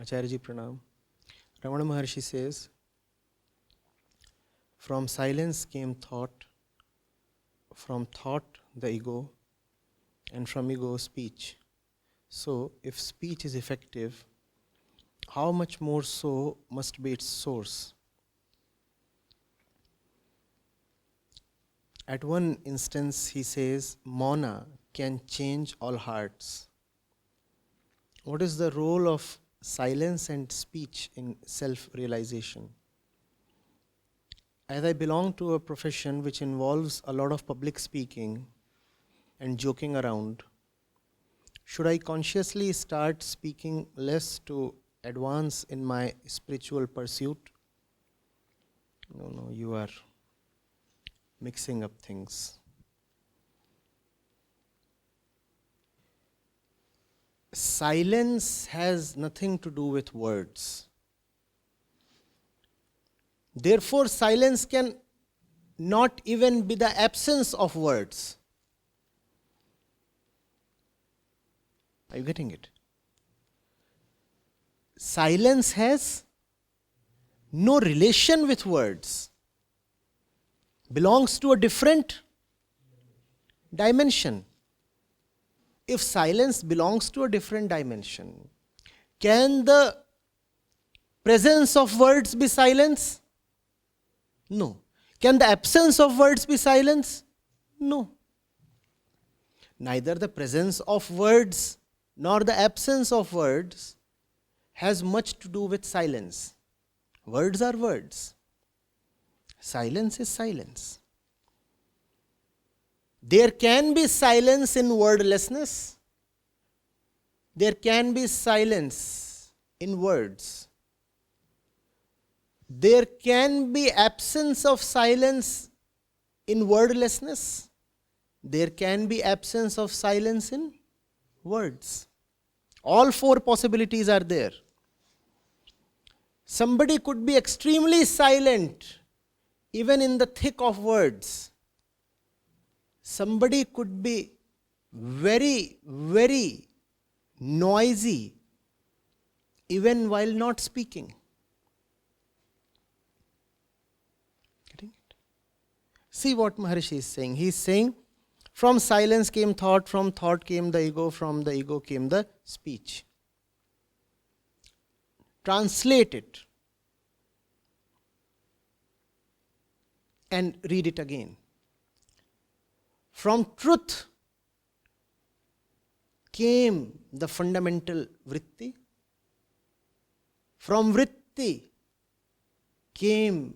Acharya ji Pranam. Ramana Maharshi says, from silence came thought, from thought the ego, and from ego speech. So, if speech is effective, how much more so must be its source? At one instance, he says, Mouna can change all hearts. What is the role of silence and speech in self-realization? As I belong to a profession which involves a lot of public speaking and joking around, should I consciously start speaking less to advance in my spiritual pursuit? No, you are mixing up things. Silence has nothing to do with words. Therefore, silence can not even be the absence of words. Are you getting it? Silence has no relation with words. Belongs to a different dimension. If silence belongs to a different dimension, can the presence of words be silence? No. Can the absence of words be silence? No. Neither the presence of words nor the absence of words has much to do with silence. Words are words. Silence is silence. There can be silence in wordlessness. There can be silence in words. There can be absence of silence in wordlessness. There can be absence of silence in words. All four possibilities are there. Somebody could be extremely silent even in the thick of words. Somebody could be very, very noisy even while not speaking. Getting it? See what Maharshi is saying. He is saying, from silence came thought, from thought came the ego, from the ego came the speech. Translate it and read it again. From truth came the fundamental vritti. From vritti came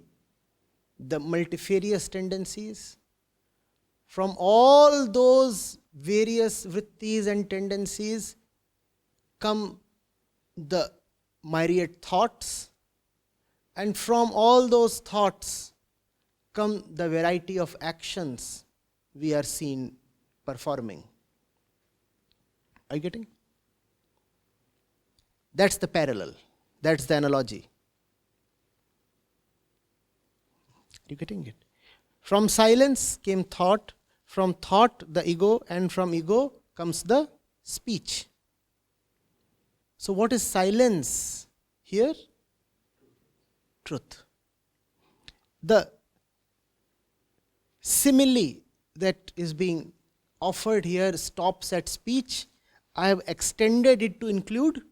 the multifarious tendencies. From all those various vrittis and tendencies come the myriad thoughts, and from all those thoughts come the variety of actions we are seen performing. Are you getting? That's the parallel. That's the analogy. Are you getting it? From silence came thought, from thought the ego, and from ego comes the speech. So what is silence here? Truth. The simile that is being offered here stops at speech. I have extended it to include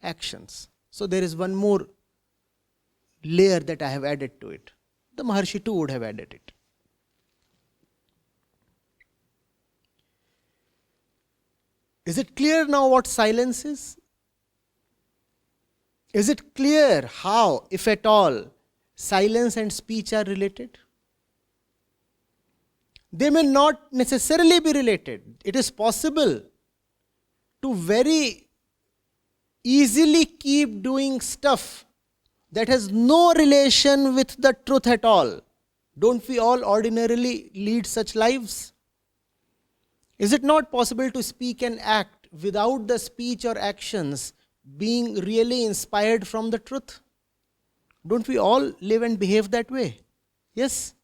actions. So there is one more layer that I have added to it. The Maharshi too would have added it. Is it clear now what silence is? Is it clear how, if at all, silence and speech are related? They may not necessarily be related. It is possible to very easily keep doing stuff that has no relation with the truth at all. Don't we all ordinarily lead such lives? Is it not possible to speak and act without the speech or actions being really inspired from the truth? Don't we all live and behave that way? Yes?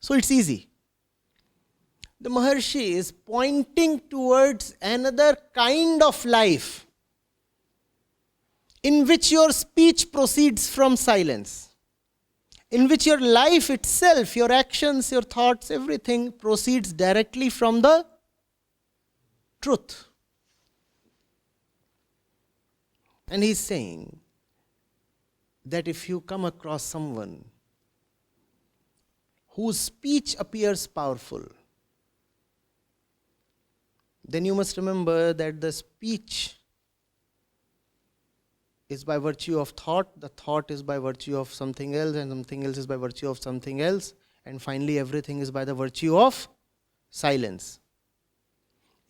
So it's easy. The Maharshi is pointing towards another kind of life in which your speech proceeds from silence, in which your life itself, your actions, your thoughts, everything proceeds directly from the truth. And he's saying that if you come across someone whose speech appears powerful, then you must remember that the speech is by virtue of thought, the thought is by virtue of something else, and something else is by virtue of something else, and finally everything is by the virtue of silence.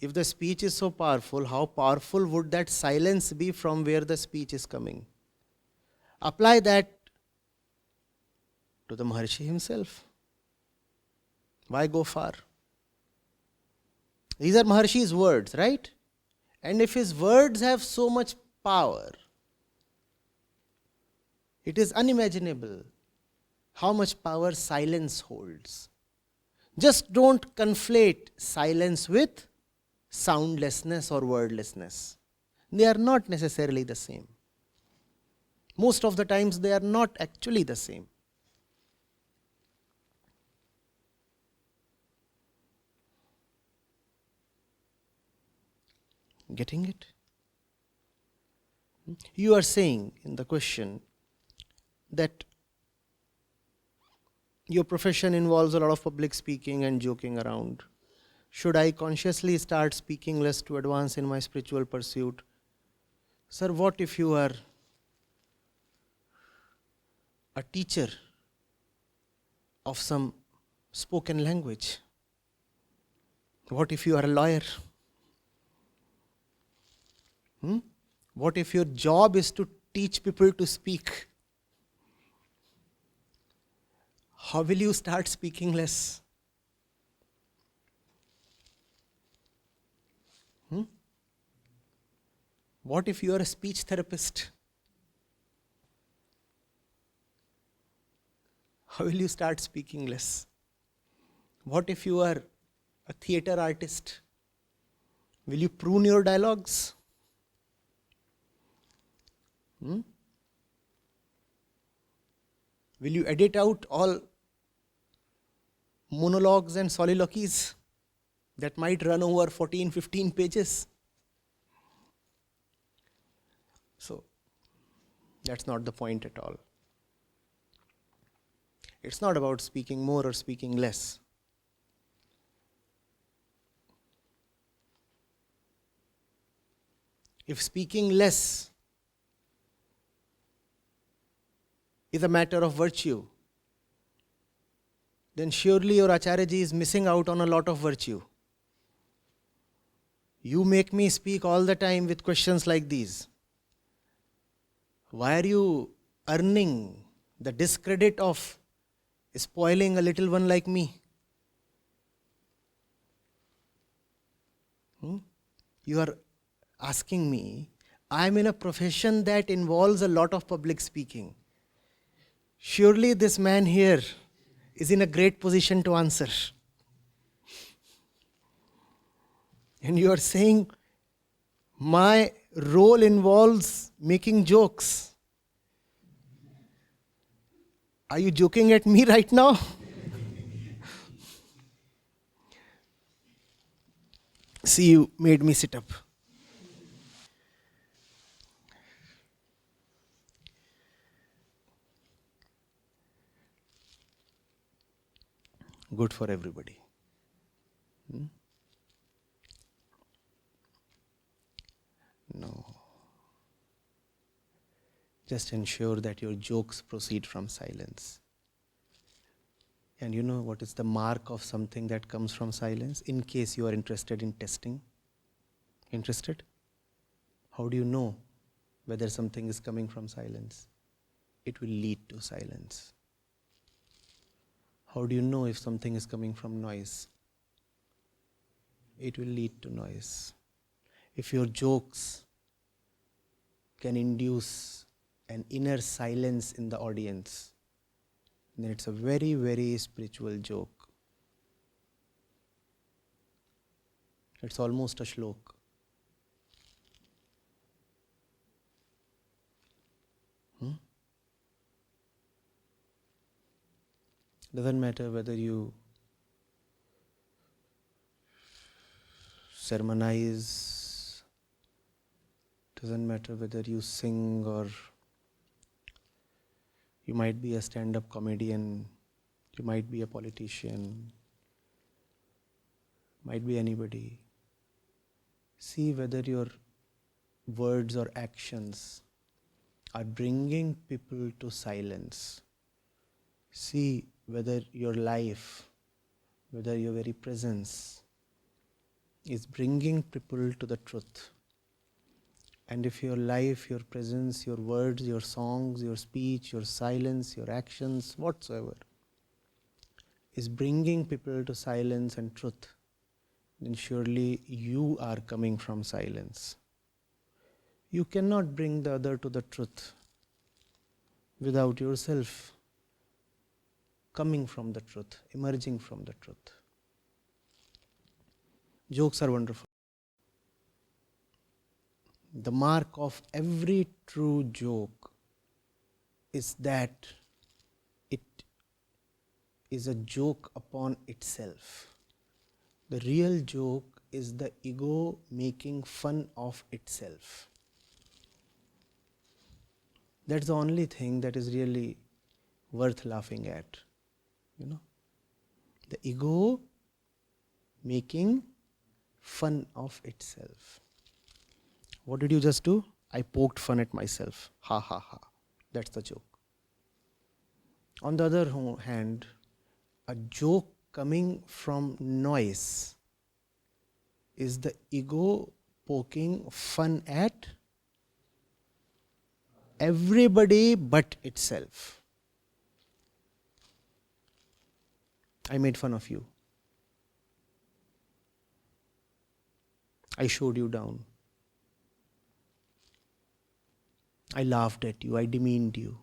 If the speech is so powerful, how powerful would that silence be from where the speech is coming? Apply that to the Maharshi himself. Why go far? These are Maharshi's words, right? And if his words have so much power, it is unimaginable how much power silence holds. Just don't conflate silence with soundlessness or wordlessness. They are not necessarily the same. Most of the times they are not actually the same. Getting it? You are saying in the question that your profession involves a lot of public speaking and joking around. Should I consciously start speaking less to advance in my spiritual pursuit? Sir, what if you are a teacher of some spoken language? What if you are a lawyer? What if your job is to teach people to speak? How will you start speaking less? What if you are a speech therapist? How will you start speaking less? What if you are a theater artist? Will you prune your dialogues? Will you edit out all monologues and soliloquies that might run over 14, 15 pages? So, that's not the point at all. It's not about speaking more or speaking less. If speaking less is a matter of virtue, then surely your Acharya ji is missing out on a lot of virtue. You make me speak all the time with questions like these. Why are you earning the discredit of spoiling a little one like me? You are asking me, I am in a profession that involves a lot of public speaking. Surely this man here is in a great position to answer. And you are saying, my role involves making jokes. Are you joking at me right now? See, you made me sit up. Good for everybody. No. Just ensure that your jokes proceed from silence. And you know what is the mark of something that comes from silence? In case you are interested in testing. Interested? How do you know whether something is coming from silence? It will lead to silence. How do you know if something is coming from noise? It will lead to noise. If your jokes can induce an inner silence in the audience, then it's a very, very spiritual joke. It's almost a shlok. Doesn't matter whether you sermonize, doesn't matter whether you sing or you might be a stand-up comedian, you might be a politician, might be anybody. See whether your words or actions are bringing people to silence. See whether your life, whether your very presence is bringing people to the truth. And if your life, your presence, your words, your songs, your speech, your silence, your actions, whatsoever, is bringing people to silence and truth, then surely you are coming from silence. You cannot bring the other to the truth without yourself coming from the truth, emerging from the truth. Jokes are wonderful. The mark of every true joke is that it is a joke upon itself. The real joke is the ego making fun of itself. That's the only thing that is really worth laughing at. The ego making fun of itself. What did you just do? I poked fun at myself. Ha ha ha. That's the joke. On the other hand, a joke coming from noise is the ego poking fun at everybody but itself. I made fun of you. I showed you down. I laughed at you, I demeaned you.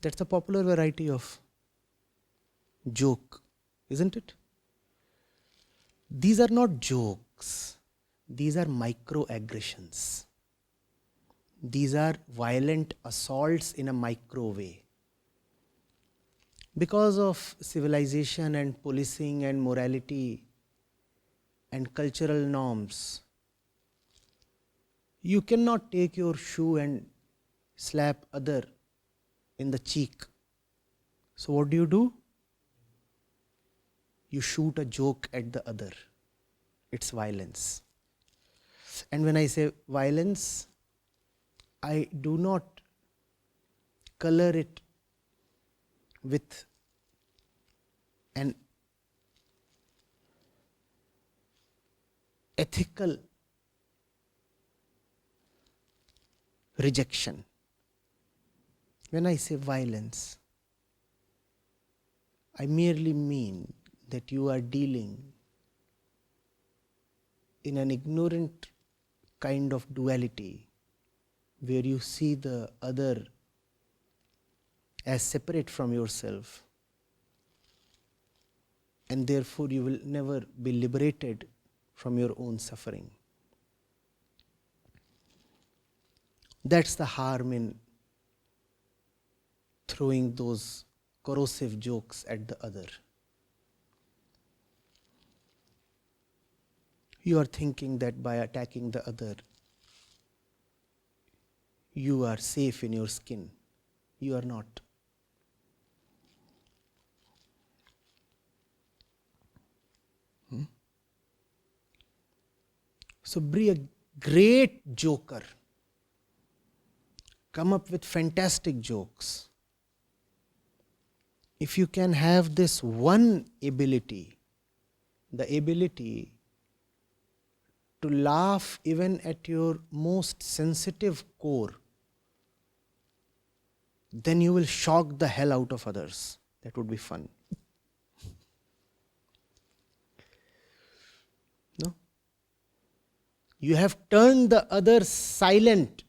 That's a popular variety of joke, isn't it? These are not jokes. These are microaggressions. These are violent assaults in a micro way. Because of civilization and policing and morality and cultural norms, you cannot take your shoe and slap other in the cheek. So what do? You shoot a joke at the other. It's violence. And when I say violence, I do not color it with an ethical rejection. When I say violence, I merely mean that you are dealing in an ignorant kind of duality where you see the other as separate from yourself, and therefore you will never be liberated from your own suffering. That's the harm in throwing those corrosive jokes at the other. You are thinking that by attacking the other, you are safe in your skin. You are not. So be a great joker. Come up with fantastic jokes. If you can have this one ability, the ability to laugh even at your most sensitive core, then you will shock the hell out of others. That would be fun. No? You have turned the other silent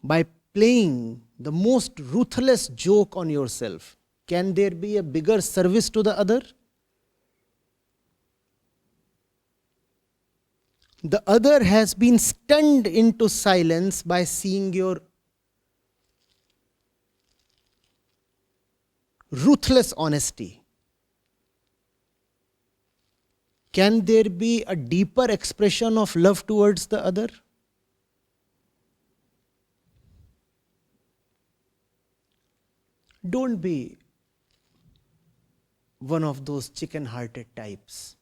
by playing the most ruthless joke on yourself. Can there be a bigger service to the other? The other has been stunned into silence by seeing your ruthless honesty. Can there be a deeper expression of love towards the other? Don't be one of those chicken-hearted types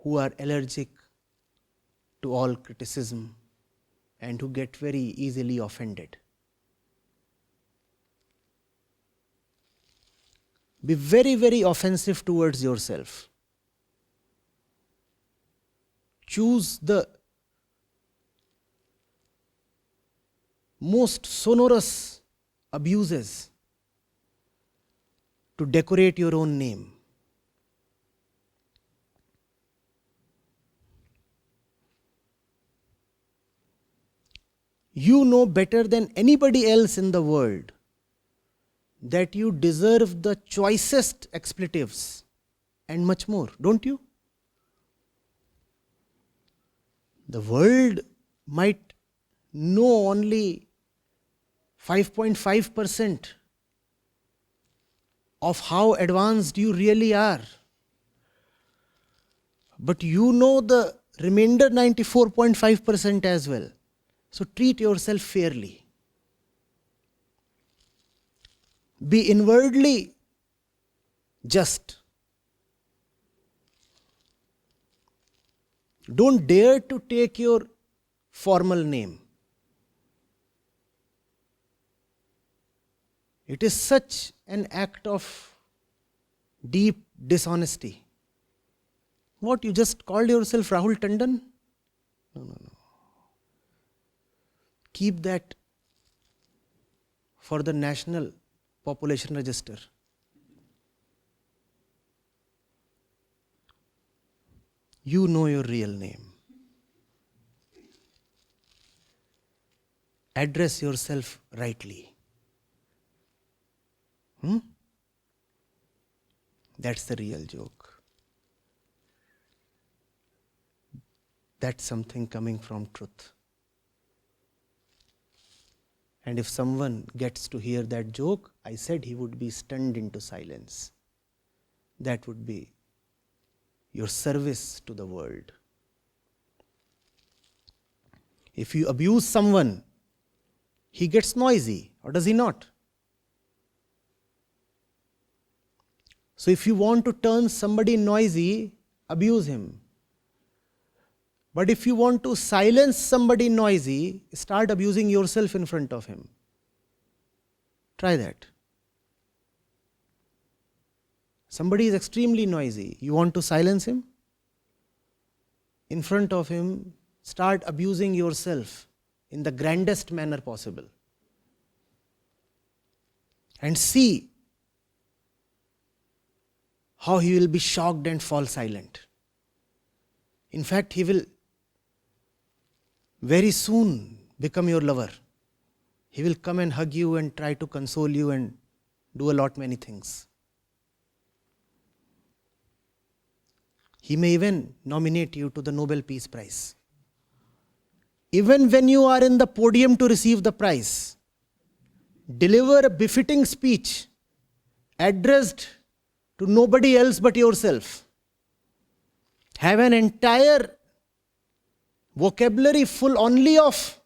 who are allergic to all criticism and who get very easily offended. Be very, very offensive towards yourself. Choose the most sonorous abuses to decorate your own name. You know better than anybody else in the world that you deserve the choicest expletives and much more, don't you? The world might know only 5.5% of how advanced you really are. But you know the remainder 94.5% as well. So treat yourself fairly. Be inwardly just. Don't dare to take your formal name. It is such an act of deep dishonesty. What, you just called yourself Rahul Tandon? No. Keep that for the national population register. You know your real name. Address yourself rightly. That's the real joke. That's something coming from truth. And if someone gets to hear that joke, I said he would be stunned into silence. That would be your service to the world. If you abuse someone, he gets noisy, or does he not? So if you want to turn somebody noisy, abuse him. But if you want to silence somebody noisy, start abusing yourself in front of him. Try that. Somebody is extremely noisy. You want to silence him? In front of him, start abusing yourself in the grandest manner possible. And see how he will be shocked and fall silent. In fact, he will very soon become your lover. He will come and hug you and try to console you and do a lot many things. He may even nominate you to the Nobel Peace Prize. Even when you are in the podium to receive the prize, deliver a befitting speech addressed to nobody else but yourself. Have an entire vocabulary full only of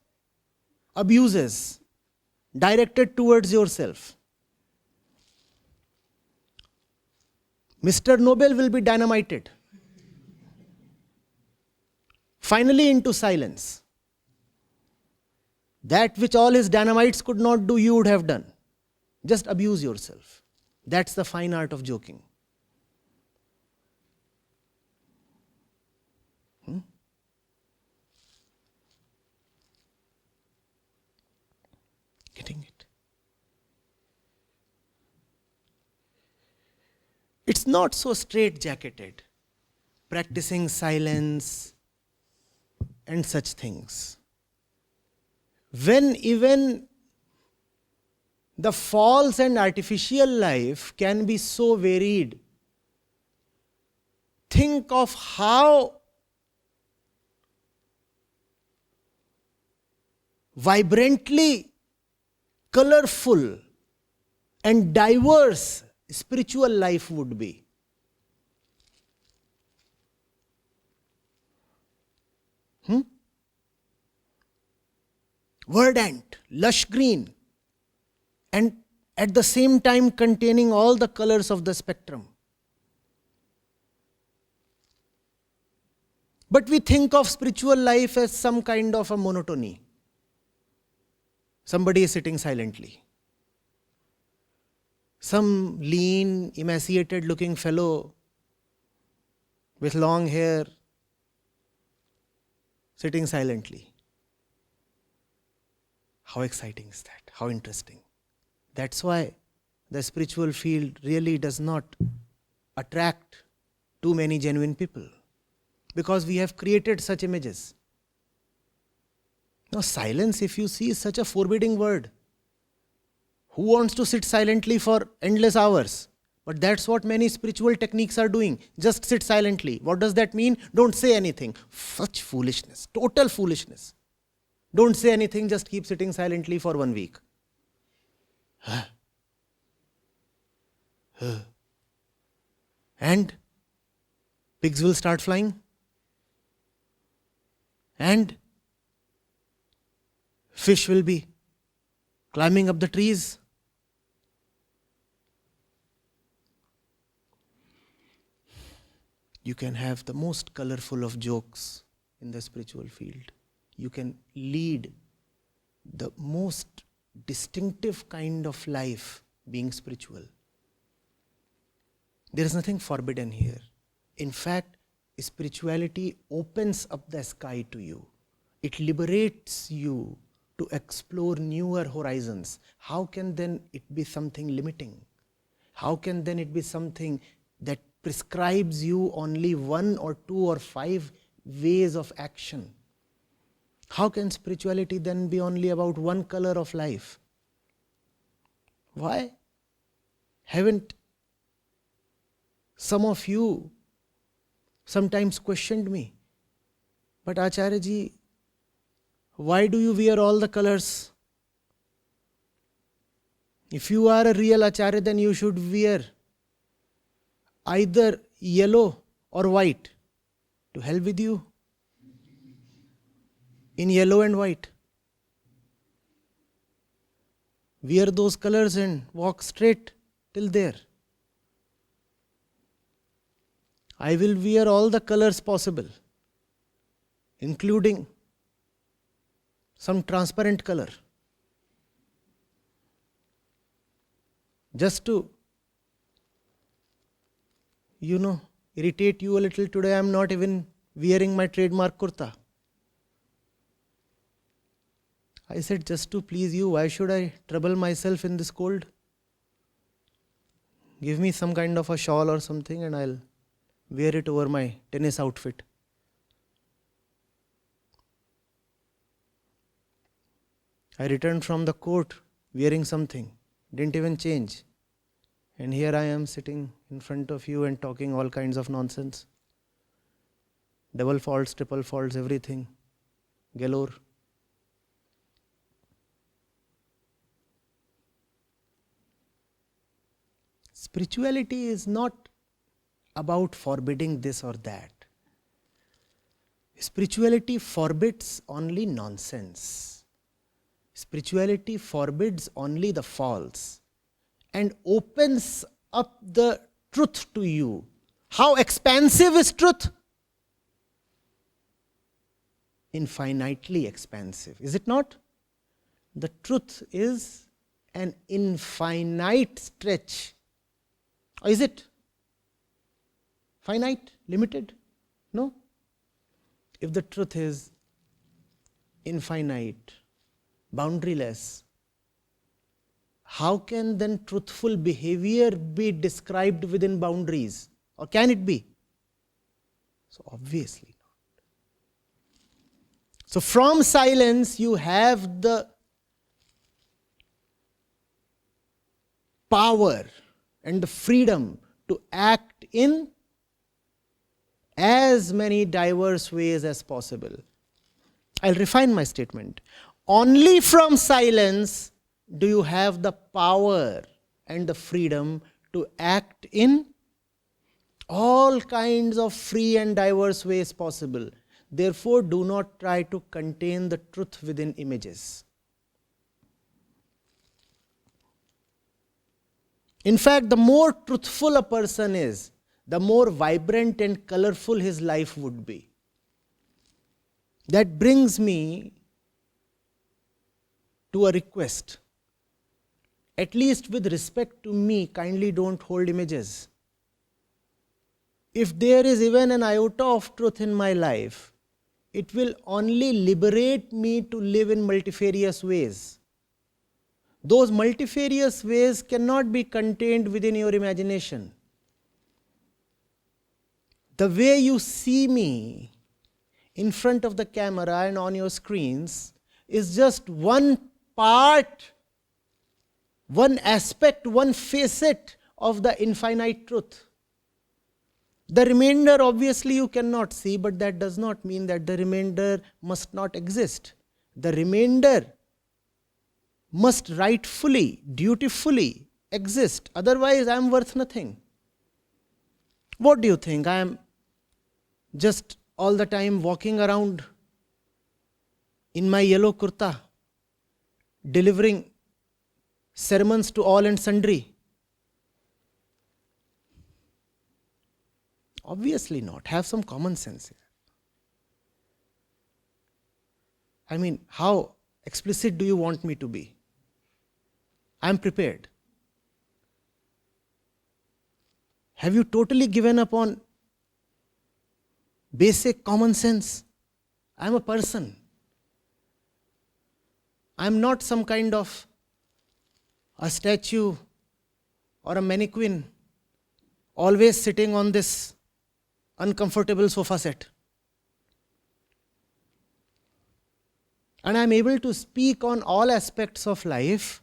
abuses directed towards yourself. Mr. Nobel will be dynamited. Finally into silence. That which all his dynamites could not do, you would have done. Just abuse yourself. That's the fine art of joking. Getting it? It's not so straight-jacketed, practicing silence and such things. When even the false and artificial life can be so varied, think of how vibrantly colorful and diverse spiritual life would be. Verdant, lush green, and at the same time containing all the colors of the spectrum. But we think of spiritual life as some kind of a monotony. Somebody is sitting silently. Some lean, emaciated looking fellow with long hair sitting silently. How exciting is that? How interesting. That's why the spiritual field really does not attract too many genuine people, because we have created such images. Now, silence, if you see, is such a forbidding word. Who wants to sit silently for endless hours? But that's what many spiritual techniques are doing. Just sit silently. What does that mean? Don't say anything. Such foolishness. Total foolishness. Don't say anything, just keep sitting silently for 1 week. And pigs will start flying. And fish will be climbing up the trees. You can have the most colorful of jokes in the spiritual field. You can lead the most distinctive kind of life being spiritual. There is nothing forbidden here. In fact, spirituality opens up the sky to you. It liberates you to explore newer horizons. How can then it be something limiting? How can then it be something that prescribes you only 1 or 2 or 5 ways of action? How can spirituality then be only about one color of life? Why haven't some of you sometimes questioned me, but Acharya ji, why do you wear all the colors? If you are a real Acharya, then you should wear either yellow or white. To hell with you. In yellow and white. Wear those colors and walk straight till there. I will wear all the colors possible, including some transparent color. Just to, irritate you a little, today I am not even wearing my trademark kurta. I said, just to please you, why should I trouble myself in this cold? Give me some kind of a shawl or something and I'll wear it over my tennis outfit. I returned from the court wearing something, didn't even change. And here I am sitting in front of you and talking all kinds of nonsense. Double faults, triple faults, everything. Galore. Spirituality is not about forbidding this or that. Spirituality forbids only nonsense. Spirituality forbids only the false and opens up the truth to you. How expansive is truth? Infinitely expansive, is it not? The truth is an infinite stretch. Or is it? Finite? Limited? No. If the truth is infinite, boundaryless, how can then truthful behavior be described within boundaries? Or can it be? So obviously not. So from silence you have the power and the freedom to act in as many diverse ways as possible. I'll refine my statement. Only from silence do you have the power and the freedom to act in all kinds of free and diverse ways possible. Therefore, do not try to contain the truth within images. In fact, the more truthful a person is, the more vibrant and colorful his life would be. That brings me to a request. At least with respect to me, kindly don't hold images. If there is even an iota of truth in my life, it will only liberate me to live in multifarious ways. Those multifarious ways cannot be contained within your imagination. The way you see me in front of the camera and on your screens is just one part, one aspect, one facet of the infinite truth. The remainder obviously you cannot see, but that does not mean that the remainder must not exist. The remainder must rightfully, dutifully exist. Otherwise, I am worth nothing. What do you think? I am just all the time walking around in my yellow kurta, delivering sermons to all and sundry? Obviously not. Have some common sense here. I mean, how explicit do you want me to be? I am prepared. Have you totally given up on basic common sense? I am a person. I am not some kind of a statue or a mannequin always sitting on this uncomfortable sofa set. And I am able to speak on all aspects of life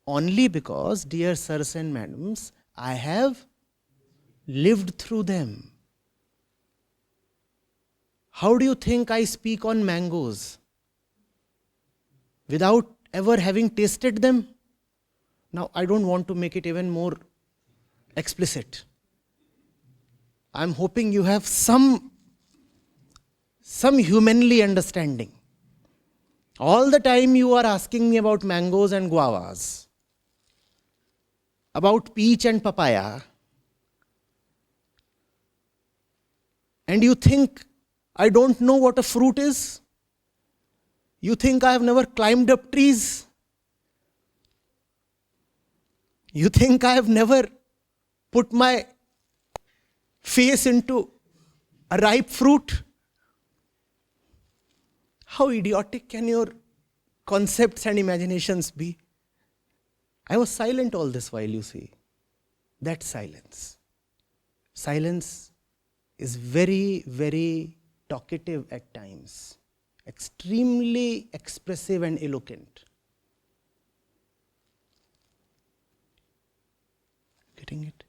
only because, dear sirs and madams, I have lived through them. How do you think I speak on mangoes without ever having tasted them? Now, I don't want to make it even more explicit. I'm hoping you have some humanly understanding. All the time you are asking me about mangoes and guavas, about peach and papaya, and you think I don't know what a fruit is? You think I have never climbed up trees? You think I have never put my face into a ripe fruit? How idiotic can your concepts and imaginations be? I was silent all this while, you see. That silence. Silence is very, very talkative at times. Extremely expressive and eloquent. Getting it?